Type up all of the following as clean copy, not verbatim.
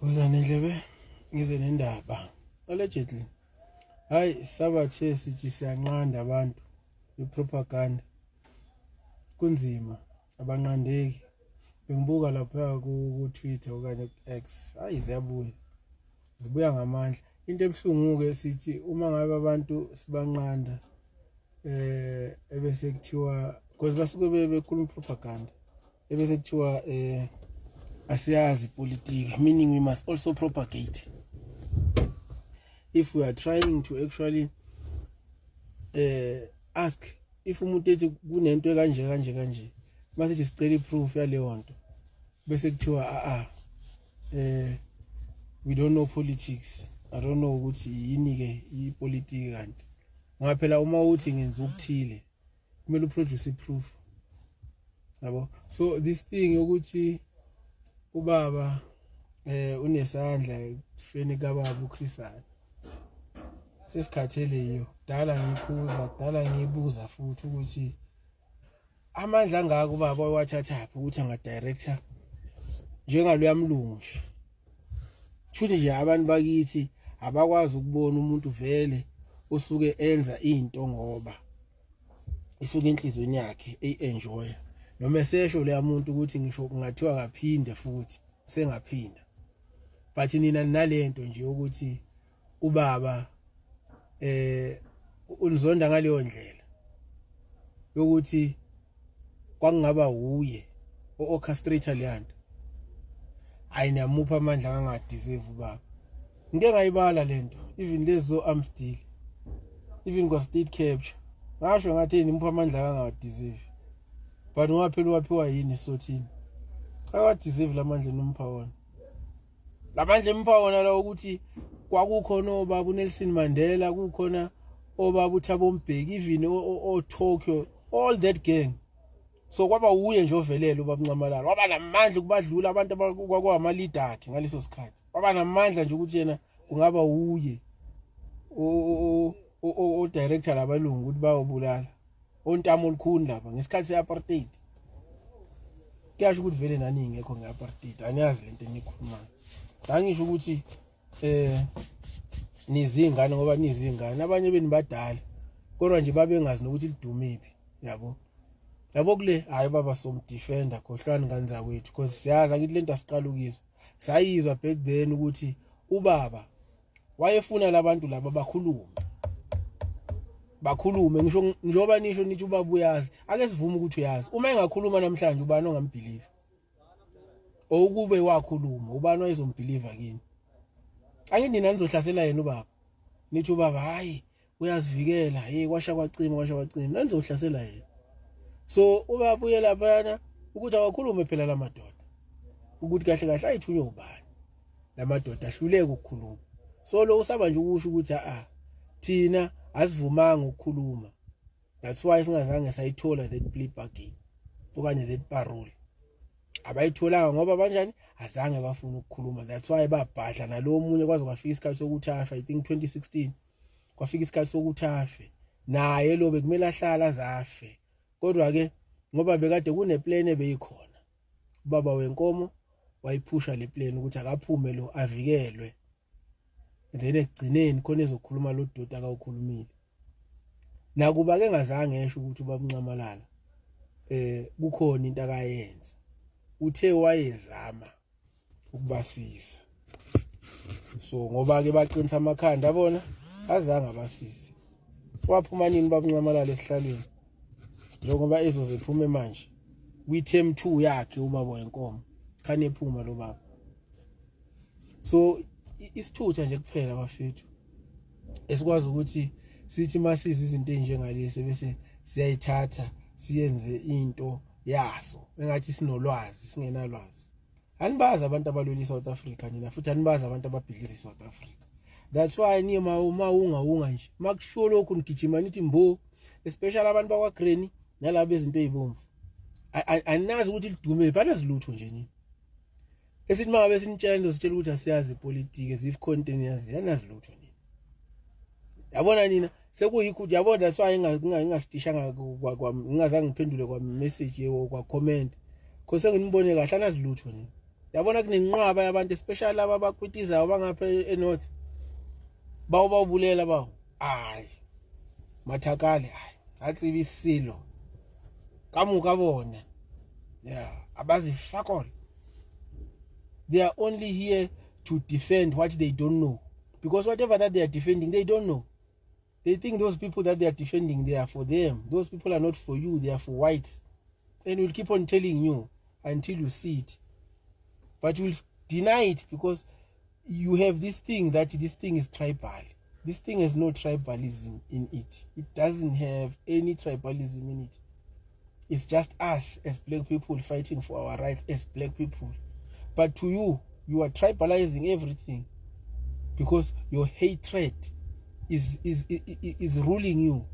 Uzane Ndlebe ngize nendaba allegedly hayi sabathe sithi siyanqanda abantu bepropaganda kunzima abanqandeki bengibuka lapha ku Twitter okanye X hayi zibuya ngamandla into ebhlungu ke sithi uma ngabe abantu sibanqanda ebese kuthiwa because basuke bekhuluma propaganda ebese kuthiwa asiyazi politics, meaning we must also propagate. If we are trying to actually ask if umuntu ethi kunento kanje mase sicela iproof yaleyo nto bese kuthiwa we don't know politics, I don't know ukuthi yini ke ipolitiki kanti ngoba phela uma uthi ngenza ukuthile kumele uproduce iproof yabo. So this thing ukuthi ubaba unesandla kufeni kababa uChrisana sesikhathele iyo dala ngibuza futhi ukuthi amandla angaka ubaba wathathaphi ukuthi anga director njengaloya mlungu nje futhi nje abantu bakithi abakwazi ukubona umuntu vele usuke enza into ngoba isuke enhlizweni yakhe enjoy noma esesho leya muntu ukuthi ngisho kungathiwa kaphinde futhi usengaphinda but nina nalento nje ukuthi ubaba unizonda ngaleyo ndlela yokuthi kwangaba uye o-orchestrator leyanto ayinamupha amandla angadeserve ubaba. Ngeke ngayibala lento even lezo Amstel even kwa state capture ngasho ngathi nimupha amandla angadeserve but ngaphela waphiwa yini sothini akadeserve lamandla nomupha wona lamandla empha wona la ukuthi kwakukhona obaba uNelson Mandela kukhona obaba uThabo Mbeki even o-Tokyo all that gang. So kwaba uye nje ovelele ubaba Ncamalala waba namandla ukubadlula abantu abakwama leader akhe ngaleso sikhathi waba namandla nje ukuthi yena kungaba uye o director labalungu ukuthi bayobulala ontamo olukhuni lapha ngesikhathi seapartheid. Kuyasho ukuthi vele nani ngekho ngeapartheid aniyazi lento enikhulumayo angisho ukuthi nizingane ngoba nizingane abanye benibadala kodwa nje babengazi nokuthi lidumephi yabo kule hayi baba somdefender khohlwana kanza kwethu because siyazi akithi lento asiqala ukizwa sayizwa back then ukuthi ubaba wayefuna labantu laba bakhulume ngisho njoba nisho nithi ubaba uyazi ake sivume ukuthi uyazi uma engakhuluma namhlanje ubani ongambelieve okube wakhuluma ubani wayezombelieve kini angithi nina nizohlasela yena ubaba nithi ubaba hayi uyazivikela kwasha kwacima nanizohlasela yena. So ubaba uye lapha ukuthi akakhulume phela lamadoda ukuthi kahle ayithunywe ubani lamadoda ahluleke ukukhuluma. So lo usaba nje ukusho ukuthi thina asivumanga ukukhuluma, that's why singazange sayithola that plea bargain okanye that parole abayitholanga ngoba banjani azange bafuna ukukhuluma. That's why babhadla nalo munye kwaze kwafika isikhathi sokuthi afa I think 2016 kwafika isikhathi sokuthi afe naye lo bekumele ahlala azafe kodwa ke ngoba bekade kuneplan ebeyikhona ubaba wenkomo wayiphusha le plan ukuthi akaphume lo avikelwe then ekugcineni khona ezokhuluma lo doda akawukhulumile nakuba ke ngazange esho ukuthi ubaba Ncamalala kukhona into akayenza uthe wayezama ukubasisa. So ngoba ke baqinisa amakhanda bona azange abasise waphuma nini ubaba Ncamalala esihlalweni njengoba ezoziphume manje kwi-term 2 yakhe ubaba wenkomo khane ephuma lo baba. So isithutha nje kuphela bafethu esikwazi ukuthi sithi masizwe izinto ezinjengalezi bese siyayithatha siyenze into yaso engathi sinolwazi singenalwazi. Anibazi abantu abalwela South Africa nina futhi anibazi abantu ababhidliza South Africa. That's why nima unga nje makusho lokhu nigijima nithi mbo especially abantu bakwa Green nalabo izinto ezibomvu anazi ukuthi lidume banazilutho nje nini esithi mangabe sinitshela sitshela ukuthi asiyazi politics ezif containers yanazilutho nini yabona nina sekuyikho yabona that's why ngingasitishanga ngingazange ngiphendule kwa message kwa comment because nginibone kahle anazilutho nini yabona kunenqwaba yabantu especially laba abakwitizayo abangapha eNorth bawubulela bawo hayi mathakale hayi athi bisilo kamuka bona yeah abazi fuck all. They are only here to defend what they don't know, because whatever that they are defending they don't know. They think those people that they are defending, they are for them. Those people are not for you, they are for whites. And we'll keep on telling you until you see it. But you'll deny it because you have this thing that this thing is tribal. This thing has no tribalism in it. It doesn't have any tribalism in it. It's just us as black people fighting for our rights as black people. But to you, you are tribalizing everything because your hatred is ruling you.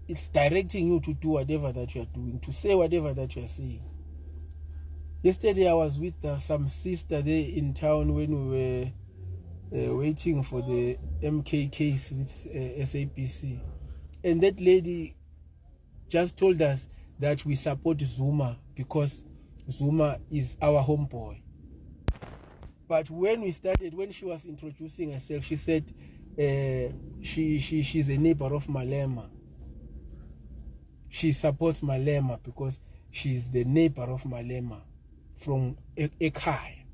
It's directing you to do whatever that you are doing, to say whatever that you are saying. Yesterday I was with some sister there in town when we were waiting for the MK case with SAPC. And that lady just told us that we support Zuma because Zuma is our homeboy. But when we started, when she was introducing herself, she said she's a neighbor of Malema. She supports Malema because she's the neighbor of Malema from Ekhaya.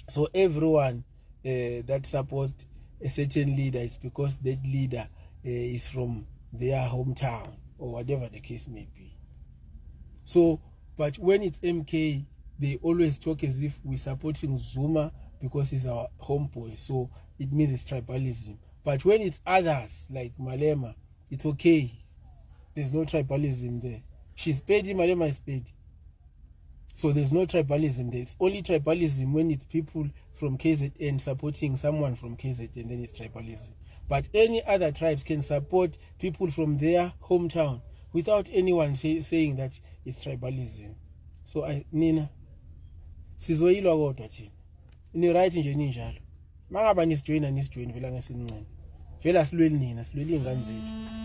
So everyone that supports a certain leader is because that leader is from their hometown or whatever the case may be. So, but when it's MK, they always talk as if we're supporting Zuma because he's our homeboy. So it means it's tribalism. But when it's others like Malema, it's okay. There's no tribalism there. She's paid, Malema is paid. So there's no tribalism there. It's only tribalism when it's people from KZN supporting someone from KZN, then it's tribalism. But any other tribes can support people from their hometown without anyone saying that it's tribalism. So Nina, sizoyilwa kodwa thina. Ni right nje ninjalo. Mangaba nisijoina vela ngesincane. Vela silweli nina, silweli ingane zethu.